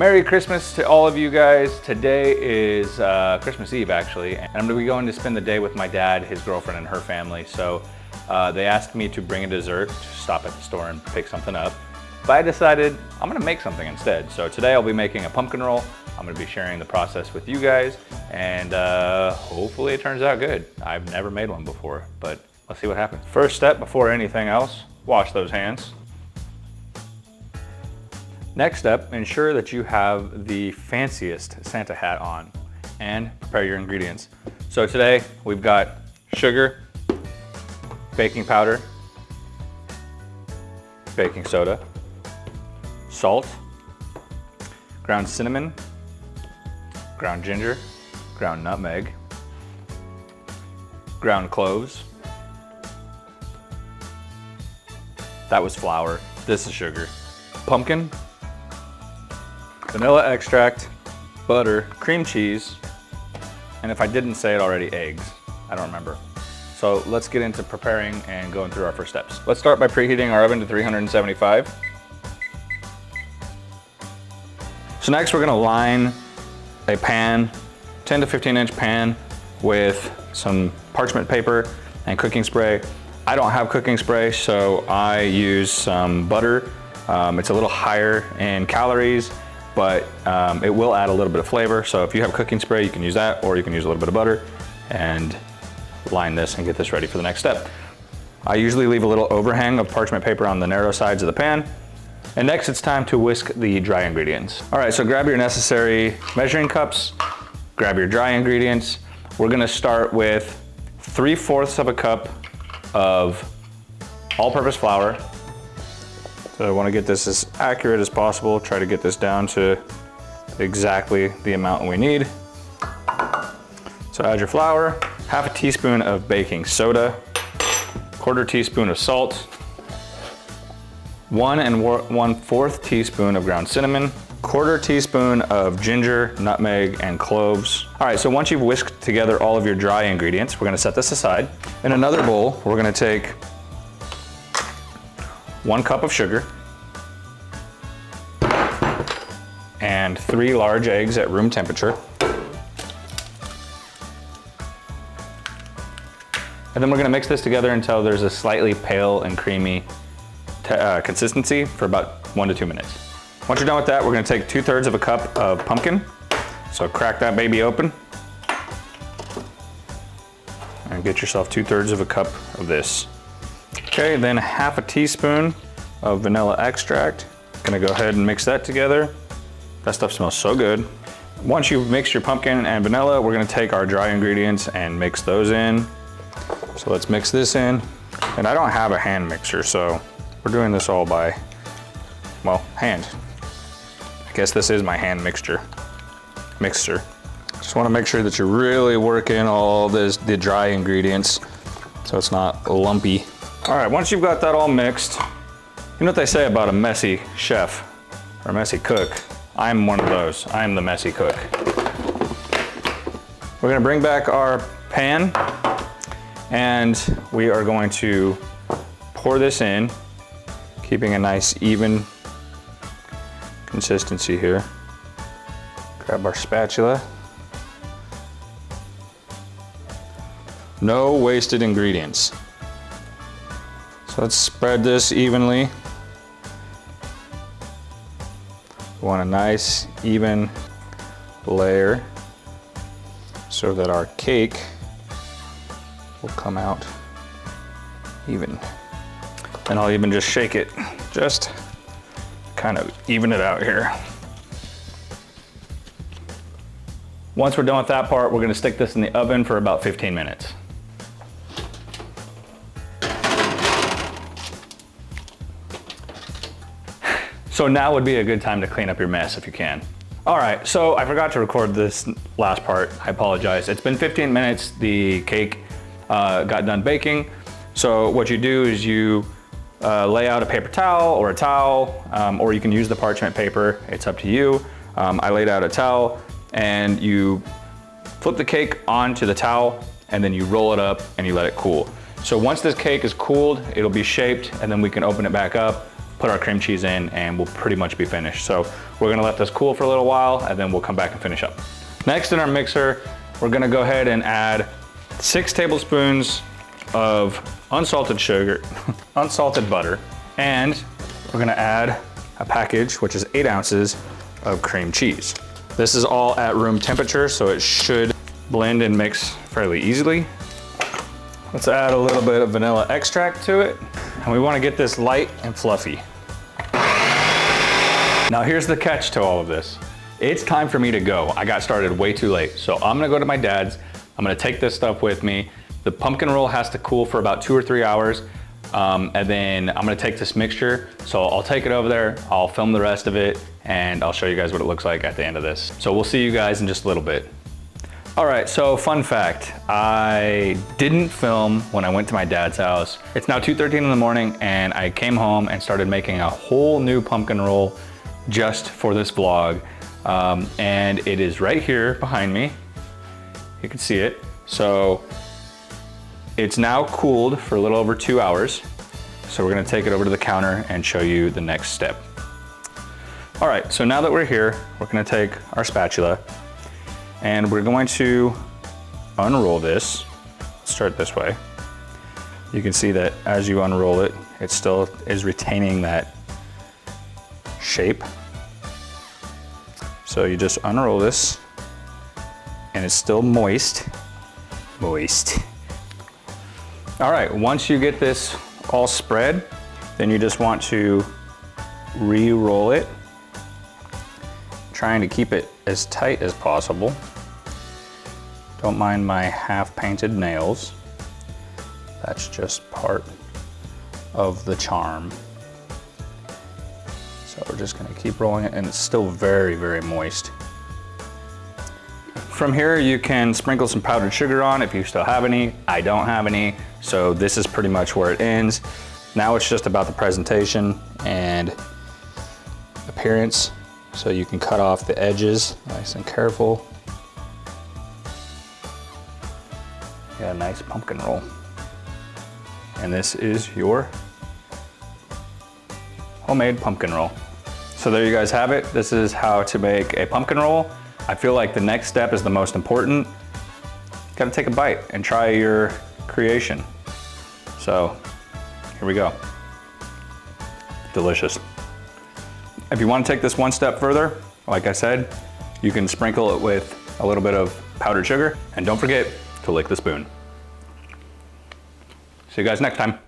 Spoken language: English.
Merry Christmas to all of you guys. Today is Christmas Eve actually, and I'm gonna be going to spend the day with my dad, his girlfriend, and her family. So they asked me to bring a dessert, to stop at the store and pick something up. But I decided I'm gonna make something instead. So today I'll be making a pumpkin roll. I'm gonna be sharing the process with you guys, and hopefully it turns out good. I've never made one before, but let's see what happens. First step before anything else, wash those hands. Next step, ensure that you have the fanciest Santa hat on and prepare your ingredients. So today we've got sugar, baking powder, baking soda, salt, ground cinnamon, ground ginger, ground nutmeg, ground cloves. That was flour. This is sugar. Pumpkin, vanilla extract, butter, cream cheese, and if I didn't say it already, eggs. I don't remember. So let's get into preparing and going through our first steps. Let's start by preheating our oven to 375. So next we're gonna line a pan, 10 to 15 inch pan, with some parchment paper and cooking spray. I don't have cooking spray, so I use some butter. It's a little higher in calories, but it will add a little bit of flavor. So if you have cooking spray, you can use that, or you can use a little bit of butter and line this and get this ready for the next step. I usually leave a little overhang of parchment paper on the narrow sides of the pan. And next it's time to whisk the dry ingredients. All right, so grab your necessary measuring cups, grab your dry ingredients. We're gonna start with 3/4 of a cup of all-purpose flour. So I wanna get this as accurate as possible. Try to get this down to exactly the amount we need. So add your flour, 1/2 teaspoon of baking soda, 1/4 teaspoon of salt, 1 1/4 teaspoon of ground cinnamon, 1/4 teaspoon of ginger, nutmeg, and cloves. All right, so once you've whisked together all of your dry ingredients, we're gonna set this aside. In another bowl, we're gonna take 1 cup of sugar and 3 large eggs at room temperature. And then we're gonna mix this together until there's a slightly pale and creamy consistency for about 1 to 2 minutes. Once you're done with that, we're gonna take 2/3 of a cup of pumpkin. So crack that baby open and get yourself 2/3 of a cup of this. Okay, then 1/2 teaspoon of vanilla extract. Gonna go ahead and mix that together. That stuff smells so good. Once you've mixed your pumpkin and vanilla, we're gonna take our dry ingredients and mix those in. So let's mix this in. And I don't have a hand mixer, so we're doing this all by, well, hand. I guess this is my hand mixer. Just wanna make sure that you're really working all the dry ingredients so it's not lumpy. All right, once you've got that all mixed, you know what they say about a messy chef or a messy cook? I'm one of those. I'm the messy cook. We're gonna bring back our pan and we are going to pour this in, keeping a nice even consistency here. Grab our spatula. No wasted ingredients. So let's spread this evenly. We want a nice even layer so that our cake will come out even. And I'll even just shake it, just kind of even it out here. Once we're done with that part, we're gonna stick this in the oven for about 15 minutes. So now would be a good time to clean up your mess if you can. All right, so I forgot to record this last part. I apologize. It's been 15 minutes. The cake got done baking. So what you do is you lay out a paper towel or a towel, or you can use the parchment paper. It's up to you. I laid out a towel and you flip the cake onto the towel and then you roll it up and you let it cool. So once this cake is cooled, it'll be shaped and then we can open it back up, put our cream cheese in, and we'll pretty much be finished. So we're gonna let this cool for a little while, and then we'll come back and finish up. Next in our mixer, we're gonna go ahead and add 6 tablespoons of unsalted sugar, unsalted butter, and we're gonna add a package, which is 8 ounces of cream cheese. This is all at room temperature, so it should blend and mix fairly easily. Let's add a little bit of vanilla extract to it. And we wanna get this light and fluffy. Now here's the catch to all of this. It's time for me to go. I got started way too late. So I'm gonna go to my dad's. I'm gonna take this stuff with me. The pumpkin roll has to cool for about 2 or 3 hours. And then I'm gonna take this mixture. So I'll take it over there, I'll film the rest of it, and I'll show you guys what it looks like at the end of this. So we'll see you guys in just a little bit. All right, so fun fact, I didn't film when I went to my dad's house. It's now 2:13 in the morning, and I came home and started making a whole new pumpkin roll just for this vlog. And it is right here behind me. You can see it. So it's now cooled for a little over 2 hours. So we're gonna take it over to the counter and show you the next step. All right, so now that we're here, we're gonna take our spatula and we're going to unroll this. Start this way. You can see that as you unroll it, it still is retaining that shape. So you just unroll this and it's still moist. Moist. All right, once you get this all spread, then you just want to re-roll it, trying to keep it as tight as possible. Don't mind my half painted nails. That's just part of the charm. So we're just gonna keep rolling it, and it's still very, very moist. From here, you can sprinkle some powdered sugar on if you still have any. I don't have any, so this is pretty much where it ends. Now it's just about the presentation and appearance. So you can cut off the edges, nice and careful. Got a nice pumpkin roll. And this is your homemade pumpkin roll. So there you guys have it. This is how to make a pumpkin roll. I feel like the next step is the most important. Gotta take a bite and try your creation. So here we go. Delicious. If you want to take this one step further, like I said, you can sprinkle it with a little bit of powdered sugar, and don't forget to lick the spoon. See you guys next time.